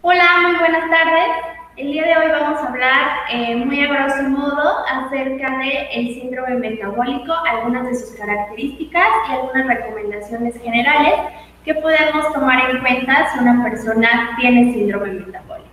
Hola, muy buenas tardes. El día de hoy vamos a hablar muy a grosso modo acerca del síndrome metabólico, algunas de sus características y algunas recomendaciones generales que podemos tomar en cuenta si una persona tiene síndrome metabólico.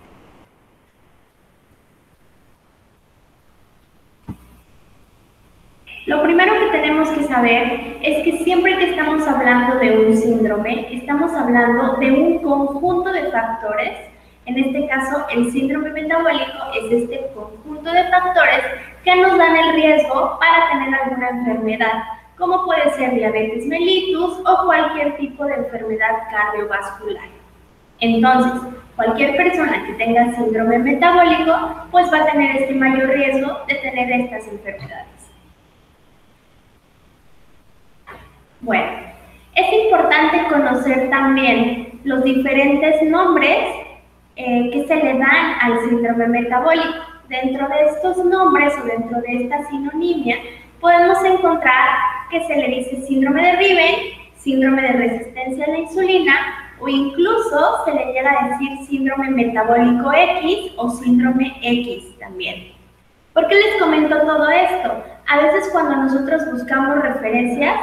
Lo primero que tenemos que saber es que siempre que estamos hablando de un síndrome, estamos hablando de un conjunto de factores. En este caso, el síndrome metabólico es este conjunto de factores que nos dan el riesgo para tener alguna enfermedad, como puede ser diabetes mellitus o cualquier tipo de enfermedad cardiovascular. Entonces, cualquier persona que tenga síndrome metabólico, pues va a tener este mayor riesgo de tener estas enfermedades. Bueno, es importante conocer también los diferentes nombres que se le dan al síndrome metabólico. Dentro de estos nombres o dentro de esta sinonimia podemos encontrar que se le dice síndrome de Riven, síndrome de resistencia a la insulina o incluso se le llega a decir síndrome metabólico X o síndrome X también. ¿Por qué les comento todo esto? A veces cuando nosotros buscamos referencias,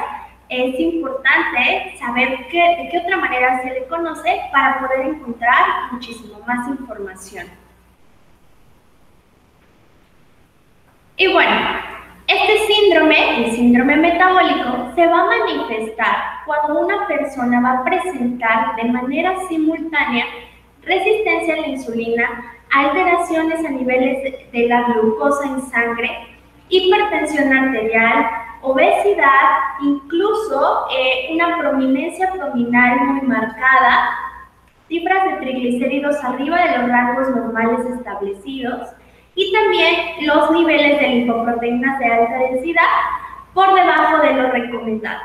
es importante saber de qué otra manera se le conoce para poder encontrar muchísimo más información. Y bueno, este síndrome, el síndrome metabólico, se va a manifestar cuando una persona va a presentar de manera simultánea resistencia a la insulina, alteraciones a niveles de la glucosa en sangre, hipertensión arterial, obesidad, incluso una prominencia abdominal muy marcada, cifras de triglicéridos arriba de los rangos normales establecidos y también los niveles de lipoproteínas de alta densidad por debajo de lo recomendado.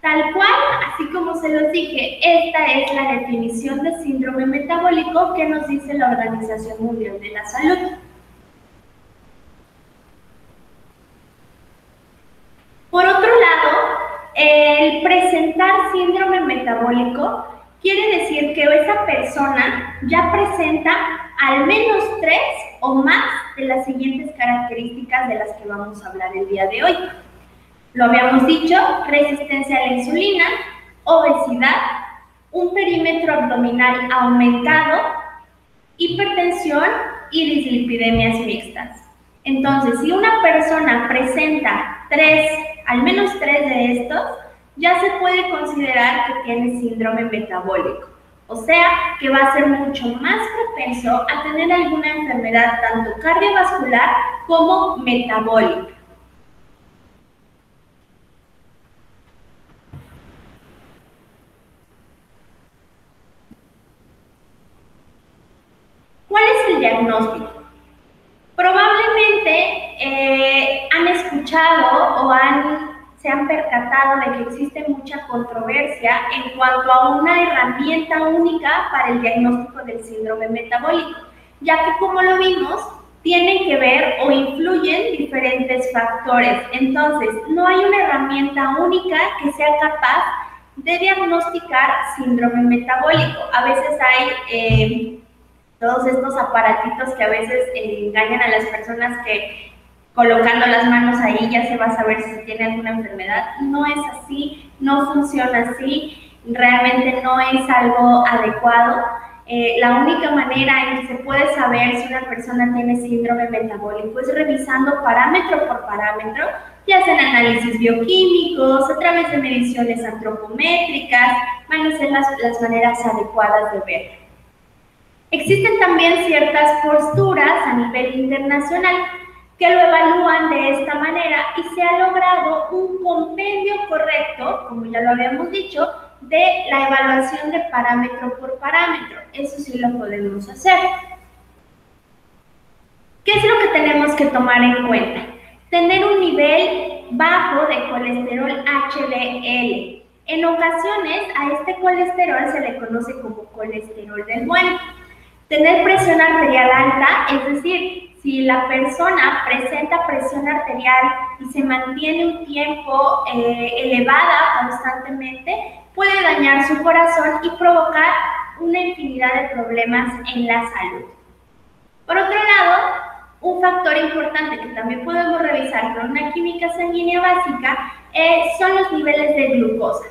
Tal cual, así como se los dije, esta es la definición de síndrome metabólico que nos dice la Organización Mundial de la Salud. Por otro lado, el presentar síndrome metabólico quiere decir que esa persona ya presenta al menos 3 o más de las siguientes características de las que vamos a hablar el día de hoy. Lo habíamos dicho, resistencia a la insulina, obesidad, un perímetro abdominal aumentado, hipertensión y dislipidemias mixtas. Entonces, si una persona presenta al menos 3 de estos, ya se puede considerar que tiene síndrome metabólico. O sea, que va a ser mucho más propenso a tener alguna enfermedad tanto cardiovascular como metabólica. ¿Cuál es el diagnóstico? Probablemente han escuchado o se han percatado de que existe mucha controversia en cuanto a una herramienta única para el diagnóstico del síndrome metabólico, ya que como lo vimos, tienen que ver o influyen diferentes factores. Entonces, no hay una herramienta única que sea capaz de diagnosticar síndrome metabólico. A veces hay todos estos aparatitos que a veces engañan a las personas que colocando las manos ahí ya se va a saber si se tiene alguna enfermedad. No es así, no funciona así, realmente no es algo adecuado. La única manera en que se puede saber si una persona tiene síndrome metabólico es revisando parámetro por parámetro, ya sean análisis bioquímicos, a través de mediciones antropométricas, van a ser las maneras adecuadas de ver. Existen también ciertas posturas a nivel internacional que lo evalúan de esta manera y se ha logrado un compendio correcto, como ya lo habíamos dicho, de la evaluación de parámetro por parámetro. Eso sí lo podemos hacer. ¿Qué es lo que tenemos que tomar en cuenta? Tener un nivel bajo de colesterol HDL. En ocasiones a este colesterol se le conoce como colesterol del bueno. Tener presión arterial alta, es decir, si la persona presenta presión arterial y se mantiene un tiempo elevada constantemente, puede dañar su corazón y provocar una infinidad de problemas en la salud. Por otro lado, un factor importante que también podemos revisar con una química sanguínea básica son los niveles de glucosa.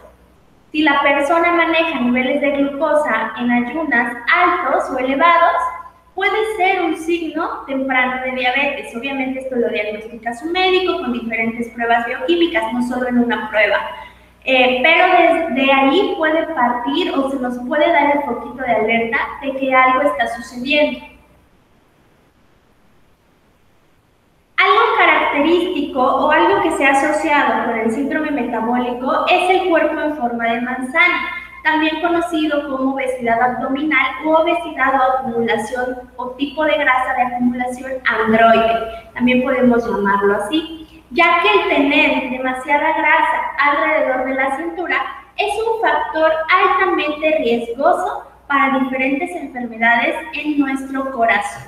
Si la persona maneja niveles de glucosa en ayunas altos o elevados, puede ser un signo temprano de diabetes. Obviamente esto lo diagnostica su médico con diferentes pruebas bioquímicas, no solo en una prueba. Pero desde ahí puede partir o se nos puede dar el foquito de alerta de que algo está sucediendo. Algo característico o algo que se ha asociado con el síndrome metabólico es el cuerpo en forma de manzana, también conocido como obesidad abdominal u obesidad o acumulación o tipo de grasa de acumulación androide, también podemos llamarlo así, ya que el tener demasiada grasa alrededor de la cintura es un factor altamente riesgoso para diferentes enfermedades en nuestro corazón.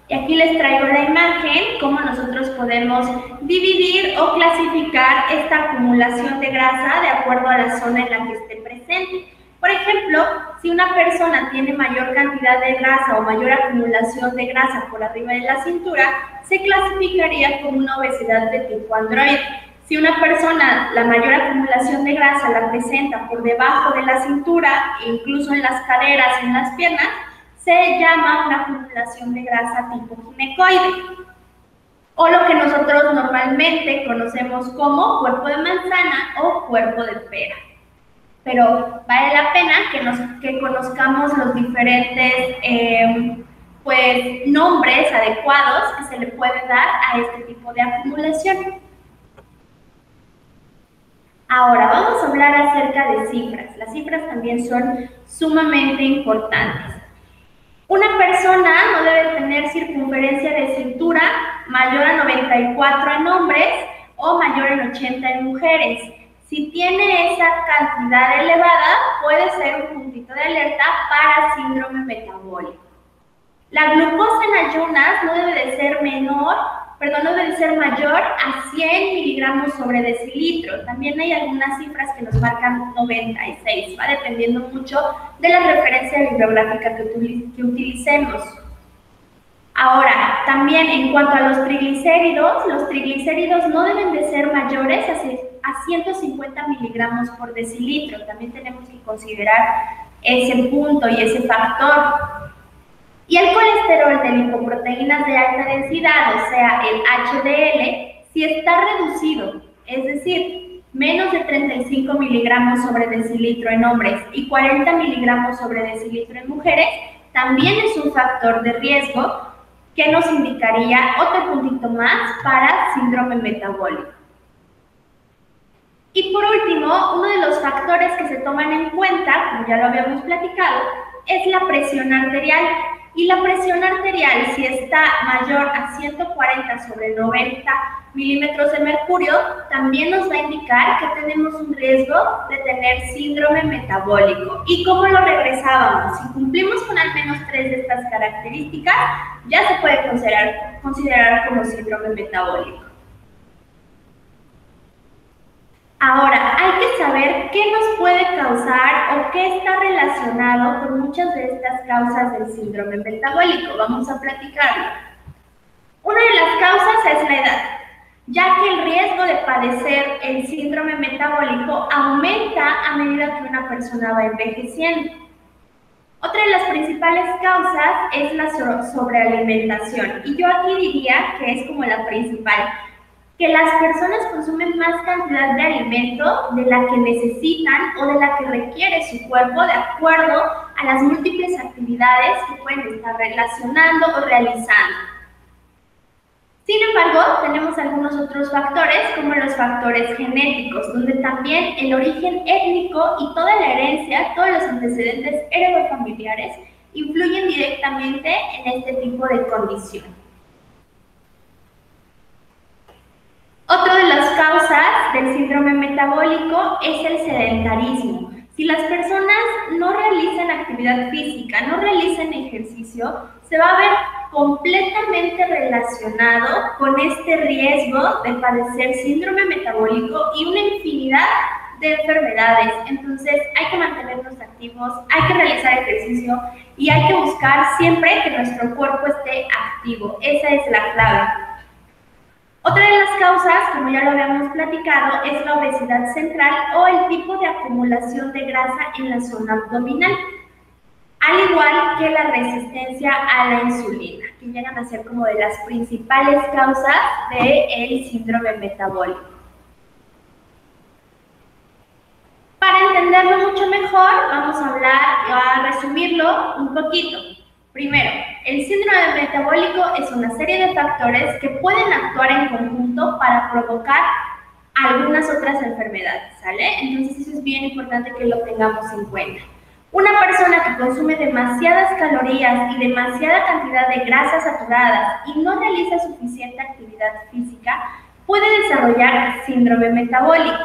Y aquí les traigo la imagen, cómo nosotros podemos dividir o clasificar esta acumulación de grasa de acuerdo a la zona en la que esté presente. Por ejemplo, si una persona tiene mayor cantidad de grasa o mayor acumulación de grasa por arriba de la cintura, se clasificaría como una obesidad de tipo androide. Si una persona la mayor acumulación de grasa la presenta por debajo de la cintura, incluso en las caderas y en las piernas, se llama una acumulación de grasa tipo ginecoide, o lo que nosotros normalmente conocemos como cuerpo de manzana o cuerpo de pera. Pero vale la pena que conozcamos los diferentes nombres adecuados que se le puede dar a este tipo de acumulación. Ahora vamos a hablar acerca de cifras. Las cifras también son sumamente importantes. Una persona no debe tener circunferencia de cintura mayor a 94 en hombres o mayor en 80 en mujeres. Si tiene esa cantidad elevada, puede ser un puntito de alerta para síndrome metabólico. La glucosa en ayunas no debe de ser mayor a 100 miligramos sobre decilitro. También hay algunas cifras que nos marcan 96, va dependiendo mucho de la referencia bibliográfica que utilicemos. Ahora, también en cuanto a los triglicéridos no deben de ser mayores a 150 miligramos por decilitro. También tenemos que considerar ese punto y ese factor. Y el colesterol de lipoproteínas de alta densidad, o sea, el HDL, si está reducido, es decir, menos de 35 miligramos sobre decilitro en hombres y 40 miligramos sobre decilitro en mujeres, también es un factor de riesgo que nos indicaría otro puntito más para síndrome metabólico. Y por último, uno de los factores que se toman en cuenta, como ya lo habíamos platicado, es la presión arterial. Y la presión arterial, si está mayor a 140 sobre 90 milímetros de mercurio, también nos va a indicar que tenemos un riesgo de tener síndrome metabólico. ¿Y cómo lo regresábamos? Si cumplimos con al menos 3 de estas características, ya se puede considerar como síndrome metabólico. Ahora, hay que saber qué nos puede causar o qué está relacionado con muchas de estas causas del síndrome metabólico. Vamos a platicarlo. Una de las causas es la edad, ya que el riesgo de padecer el síndrome metabólico aumenta a medida que una persona va envejeciendo. Otra de las principales causas es la sobrealimentación, y yo aquí diría que es como la principal, que las personas consumen más cantidad de alimento de la que necesitan o de la que requiere su cuerpo de acuerdo a las múltiples actividades que pueden estar relacionando o realizando. Sin embargo, tenemos algunos otros factores, como los factores genéticos, donde también el origen étnico y toda la herencia, todos los antecedentes heredofamiliares, influyen directamente en este tipo de condición. Otra de las causas del síndrome metabólico es el sedentarismo. Si las personas no realizan actividad física, no realizan ejercicio, se va a ver completamente relacionado con este riesgo de padecer síndrome metabólico y una infinidad de enfermedades. Entonces hay que mantenernos activos, hay que realizar ejercicio y hay que buscar siempre que nuestro cuerpo esté activo. Esa es la clave. Otra de las causas, como ya lo habíamos platicado, es la obesidad central o el tipo de acumulación de grasa en la zona abdominal, al igual que la resistencia a la insulina, que llegan a ser como de las principales causas del síndrome metabólico. Para entenderlo mucho mejor, vamos a resumirlo un poquito. Primero, el síndrome metabólico es una serie de factores que pueden actuar en conjunto para provocar algunas otras enfermedades, ¿sale? Entonces eso es bien importante que lo tengamos en cuenta. Una persona que consume demasiadas calorías y demasiada cantidad de grasas saturadas y no realiza suficiente actividad física puede desarrollar síndrome metabólico.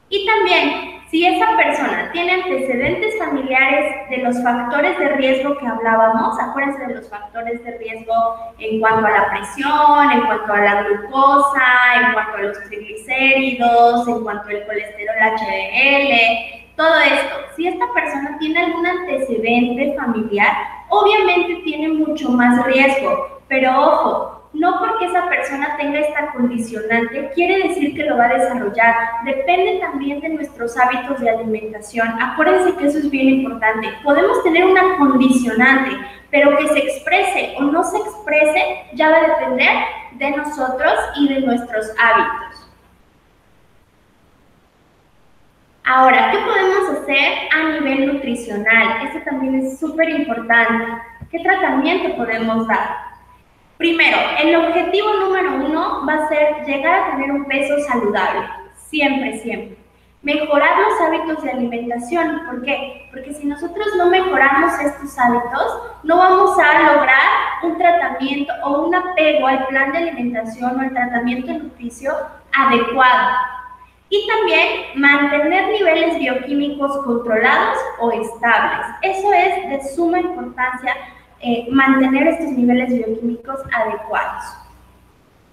Y también, si esa persona tiene antecedentes familiares de los factores de riesgo que hablábamos, acuérdense de los factores de riesgo en cuanto a la presión, en cuanto a la glucosa, en cuanto a los triglicéridos, en cuanto al colesterol HDL, todo esto. Si esta persona tiene algún antecedente familiar, obviamente tiene mucho más riesgo, pero ojo, no porque esa persona tenga esta condicionante quiere decir que lo va a desarrollar. Depende también de nuestros hábitos de alimentación. Acuérdense que eso es bien importante. Podemos tener una condicionante, pero que se exprese o no se exprese ya va a depender de nosotros y de nuestros hábitos. Ahora, ¿qué podemos hacer a nivel nutricional? Esto también es súper importante. ¿Qué tratamiento podemos dar? Primero, el objetivo número 1 va a ser llegar a tener un peso saludable, siempre, siempre. Mejorar los hábitos de alimentación, ¿por qué? Porque si nosotros no mejoramos estos hábitos, no vamos a lograr un tratamiento o un apego al plan de alimentación o al tratamiento nutricio adecuado. Y también mantener niveles bioquímicos controlados o estables. Eso es de suma importancia. Mantener estos niveles bioquímicos adecuados.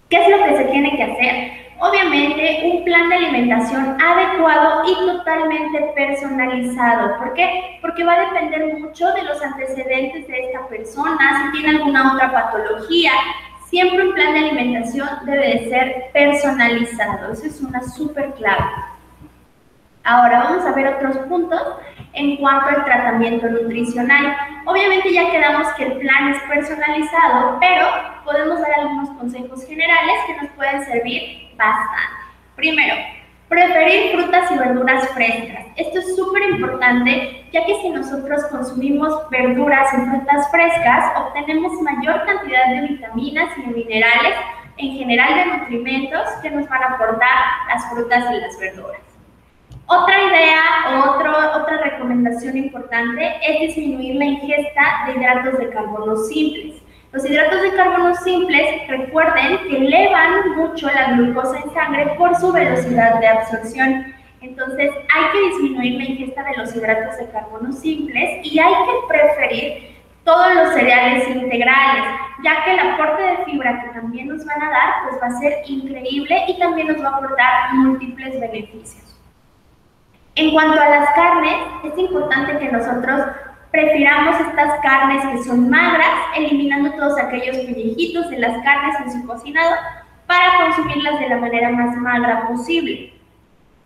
¿Qué es lo que se tiene que hacer? Obviamente, un plan de alimentación adecuado y totalmente personalizado. ¿Por qué? Porque va a depender mucho de los antecedentes de esta persona, si tiene alguna otra patología. Siempre un plan de alimentación debe de ser personalizado. Eso es una súper clave. Ahora vamos a ver otros puntos en cuanto al tratamiento nutricional. Obviamente ya quedamos que el plan es personalizado, pero podemos dar algunos consejos generales que nos pueden servir bastante. Primero, preferir frutas y verduras frescas. Esto es súper importante, ya que si nosotros consumimos verduras y frutas frescas, obtenemos mayor cantidad de vitaminas y de minerales, en general de nutrimentos que nos van a aportar las frutas y las verduras. Otra idea o otra recomendación importante es disminuir la ingesta de hidratos de carbono simples. Los hidratos de carbono simples, recuerden que elevan mucho la glucosa en sangre por su velocidad de absorción. Entonces hay que disminuir la ingesta de los hidratos de carbono simples y hay que preferir todos los cereales integrales, ya que el aporte de fibra que también nos van a dar pues va a ser increíble y también nos va a aportar múltiples beneficios. En cuanto a las carnes, es importante que nosotros prefiramos estas carnes que son magras, eliminando todos aquellos pellejitos de las carnes en su cocinado para consumirlas de la manera más magra posible.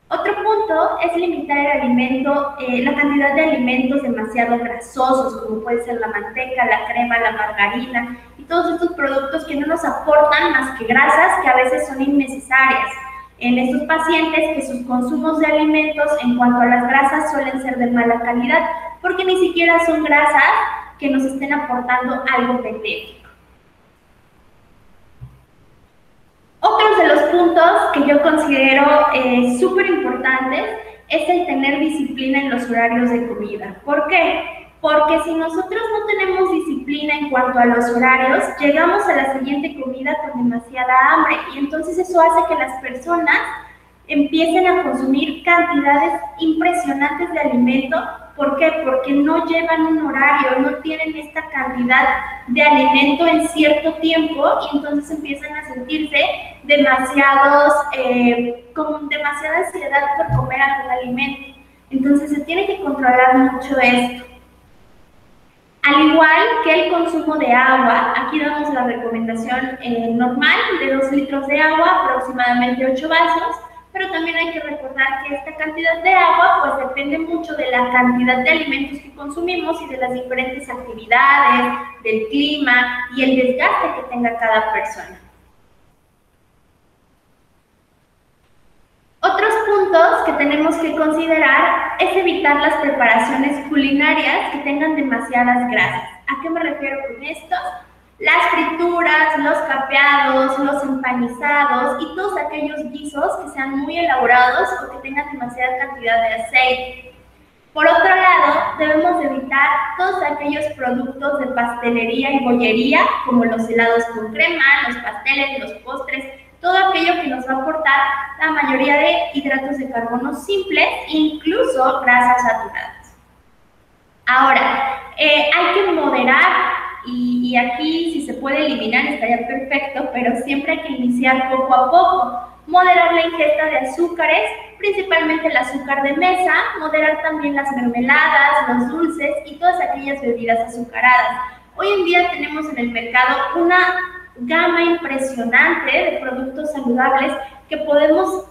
Otro punto es limitar el alimento, la cantidad de alimentos demasiado grasosos, como puede ser la manteca, la crema, la margarina y todos estos productos que no nos aportan más que grasas que a veces son innecesarias. En estos pacientes que sus consumos de alimentos en cuanto a las grasas suelen ser de mala calidad, porque ni siquiera son grasas que nos estén aportando algo benéfico. Otros de los puntos que yo considero súper importantes es el tener disciplina en los horarios de comida. ¿Por qué? Porque si nosotros no tenemos disciplina en cuanto a los horarios, llegamos a la siguiente comida con demasiada hambre y entonces eso hace que las personas empiecen a consumir cantidades impresionantes de alimento. ¿Por qué? Porque no llevan un horario, no tienen esta cantidad de alimento en cierto tiempo y entonces empiezan a sentirse con demasiada ansiedad por comer algún alimento. Entonces se tiene que controlar mucho esto. Al igual que el consumo de agua, aquí damos la recomendación normal de 2 litros de agua, aproximadamente 8 vasos, pero también hay que recordar que esta cantidad de agua pues depende mucho de la cantidad de alimentos que consumimos y de las diferentes actividades, del clima y el desgaste que tenga cada persona. Otros puntos que tenemos que considerar es evitar las preparaciones culinarias que tengan demasiadas grasas. ¿A qué me refiero con esto? Las frituras, los capeados, los empanizados y todos aquellos guisos que sean muy elaborados o que tengan demasiada cantidad de aceite. Por otro lado, debemos evitar todos aquellos productos de pastelería y bollería, como los helados con crema, los pasteles, los postres, todo aquello que nos va a aportar la mayoría de hidratos de carbono simples e incluso grasas saturadas. Ahora, hay que moderar, y aquí si se puede eliminar estaría perfecto, pero siempre hay que iniciar poco a poco. Moderar la ingesta de azúcares, principalmente el azúcar de mesa, moderar también las mermeladas, los dulces y todas aquellas bebidas azucaradas. Hoy en día tenemos en el mercado una gama impresionante de productos saludables que podemos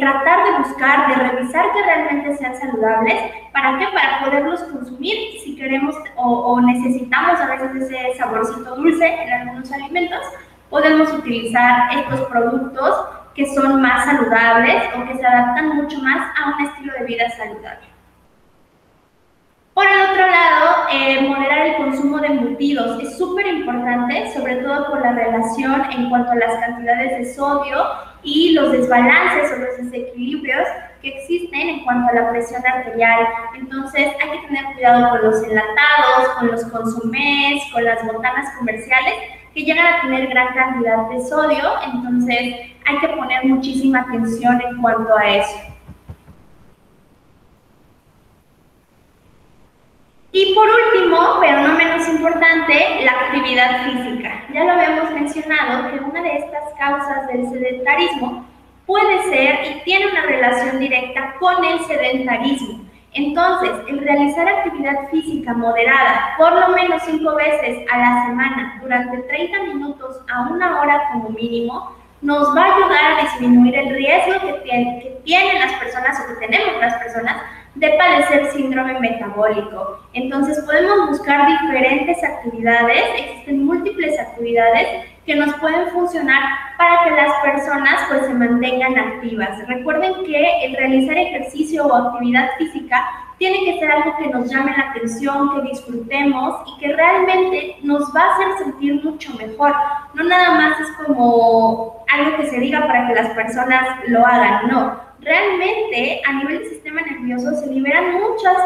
tratar de buscar, de revisar que realmente sean saludables. ¿Para qué? Para poderlos consumir si queremos o necesitamos a veces ese saborcito dulce en algunos alimentos. Podemos utilizar estos productos que son más saludables o que se adaptan mucho más a un estilo de vida saludable. Por el otro lado, moderar el consumo de embutidos es súper importante, sobre todo por la relación en cuanto a las cantidades de sodio y los desbalances o los desequilibrios que existen en cuanto a la presión arterial. Entonces hay que tener cuidado con los enlatados, con los consomés, con las botanas comerciales que llegan a tener gran cantidad de sodio, entonces hay que poner muchísima atención en cuanto a eso. Y por último, pero no menos importante, la actividad física. Ya lo habíamos mencionado que una de estas causas del sedentarismo puede ser y tiene una relación directa con el sedentarismo. Entonces, el realizar actividad física moderada por lo menos 5 veces a la semana durante 30 minutos a 1 hora como mínimo, nos va a ayudar a disminuir el riesgo que tienen las personas o que tenemos las personas de padecer síndrome metabólico. Entonces podemos buscar diferentes actividades, existen múltiples actividades que nos pueden funcionar para que las personas pues se mantengan activas. Recuerden que el realizar ejercicio o actividad física tiene que ser algo que nos llame la atención, que disfrutemos y que realmente nos va a hacer sentir mucho mejor. No nada más es como algo que se diga para que las personas lo hagan, no. Realmente a nivel del sistema nervioso se liberan muchas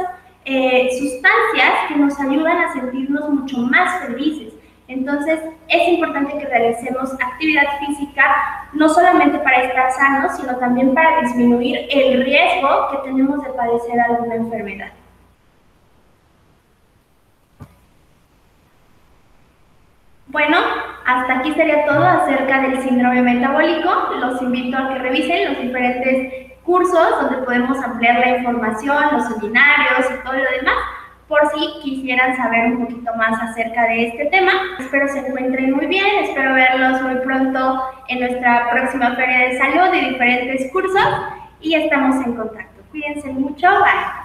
sustancias que nos ayudan a sentirnos mucho más felices. Entonces es importante que realicemos actividad física no solamente para estar sanos, sino también para disminuir el riesgo que tenemos de padecer alguna enfermedad. Bueno, hasta aquí sería todo acerca del síndrome metabólico. Los invito a que revisen los diferentes cursos donde podemos ampliar la información, los seminarios y todo lo demás, por si quisieran saber un poquito más acerca de este tema. Espero se encuentren muy bien, espero verlos muy pronto en nuestra próxima Feria de Salud y diferentes cursos y estamos en contacto. Cuídense mucho, bye.